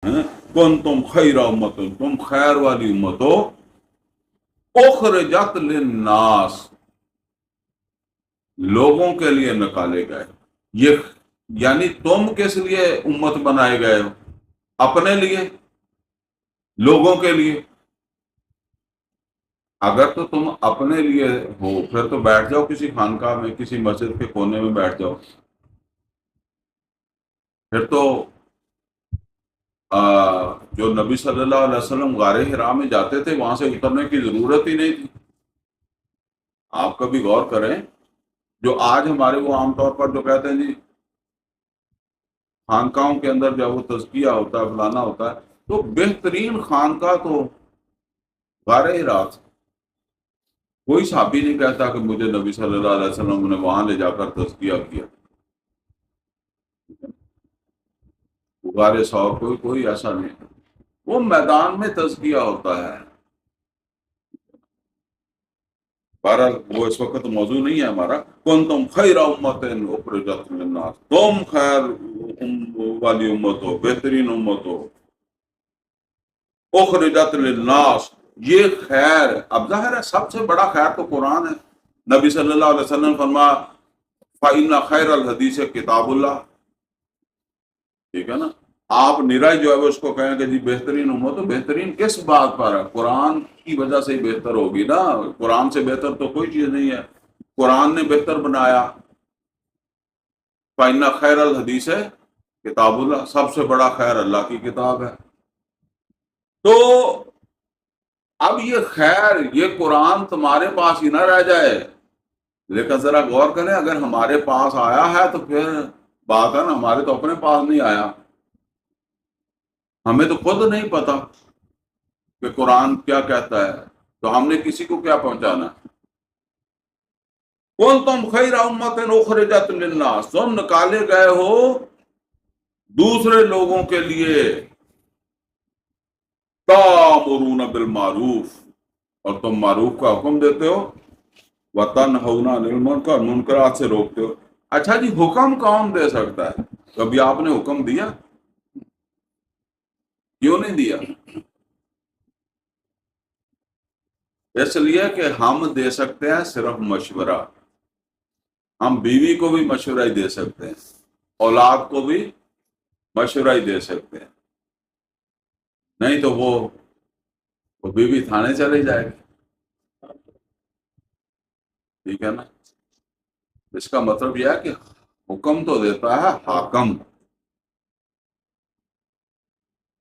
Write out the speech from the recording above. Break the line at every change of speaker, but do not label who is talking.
ہیں کنتم خیر امت، تم خیر والی امت ہو، اخرجت للناس، لوگوں کے لیے نکالے گئے. یہ یعنی تم کس لیے امت بنائے گئے ہو؟ اپنے لیے، لوگوں کے لیے. اگر تو تم اپنے لیے ہو پھر تو بیٹھ جاؤ کسی خانقاہ میں، کسی مسجد کے کونے میں بیٹھ جاؤ. پھر تو جو نبی صلی اللہ علیہ وسلم غار حرا میں جاتے تھے وہاں سے اترنے کی ضرورت ہی نہیں تھی. آپ کبھی غور کریں، جو آج ہمارے وہ عام طور پر جو کہتے ہیں جی خانقاہوں کے اندر جب وہ تزکیہ ہوتا ہے فلانا ہوتا ہے، تو بہترین خانقاہ تو غار حرا تھا. کوئی صحابی نہیں کہتا کہ مجھے نبی صلی اللہ علیہ وسلم نے وہاں لے جا کر تزکیہ کیا. غار ثور کوئی ایسا نہیں. وہ میدان میں تزکیہ ہوتا ہے. بہرحال وہ اس وقت موضوع نہیں ہے ہمارا. کنتم خیر امت اخرجت للناس، تم خیر والی امت ہو، بہترین امت ہو. اخرجت للناس، یہ خیر اب ظاہر ہے سب سے بڑا خیر تو قرآن ہے. نبی صلی اللہ علیہ وسلم فرمایا فإن خیر الحدیث کتاب اللہ. ٹھیک ہے نا. آپ نرائی جو ہے وہ اس کو کہیں کہ جی بہترین امت تو بہترین کس بات پر ہے؟ قرآن کی وجہ سے ہی بہتر ہوگی نا. قرآن سے بہتر تو کوئی چیز نہیں ہے. قرآن نے بہتر بنایا. فإن خیر الحدیث ہے کتاب اللہ، سب سے بڑا خیر اللہ کی کتاب ہے. تو اب یہ خیر، یہ قرآن تمہارے پاس ہی نہ رہ جائے. لیکن ذرا غور کریں، اگر ہمارے پاس آیا ہے تو پھر بات ہے نا، ہمارے تو اپنے پاس نہیں آیا. ہمیں تو خود نہیں پتا کہ قرآن کیا کہتا ہے، تو ہم نے کسی کو کیا پہنچانا. کنتم خیر امت اخرجت للناس، تم نکالے گئے ہو دوسرے لوگوں کے لیے. تامرون بالمعروف، اور تم معروف کا حکم دیتے ہو، وتنہون عن المنکر، منکرات سے روکتے ہو. اچھا جی حکم کون دے سکتا ہے؟ کبھی آپ نے حکم دیا؟ کیوں نہیں دیا؟ اس لیے کہ ہم دے سکتے ہیں صرف مشورہ. ہم بیوی کو بھی مشورہ ہی دے سکتے ہیں، اولاد کو بھی مشورہ ہی دے سکتے ہیں. نہیں تو وہ بیوی تھانے چلے جائے گی. ٹھیک ہے نا. اس کا مطلب یہ ہے کہ حکم تو دیتا ہے حاکم.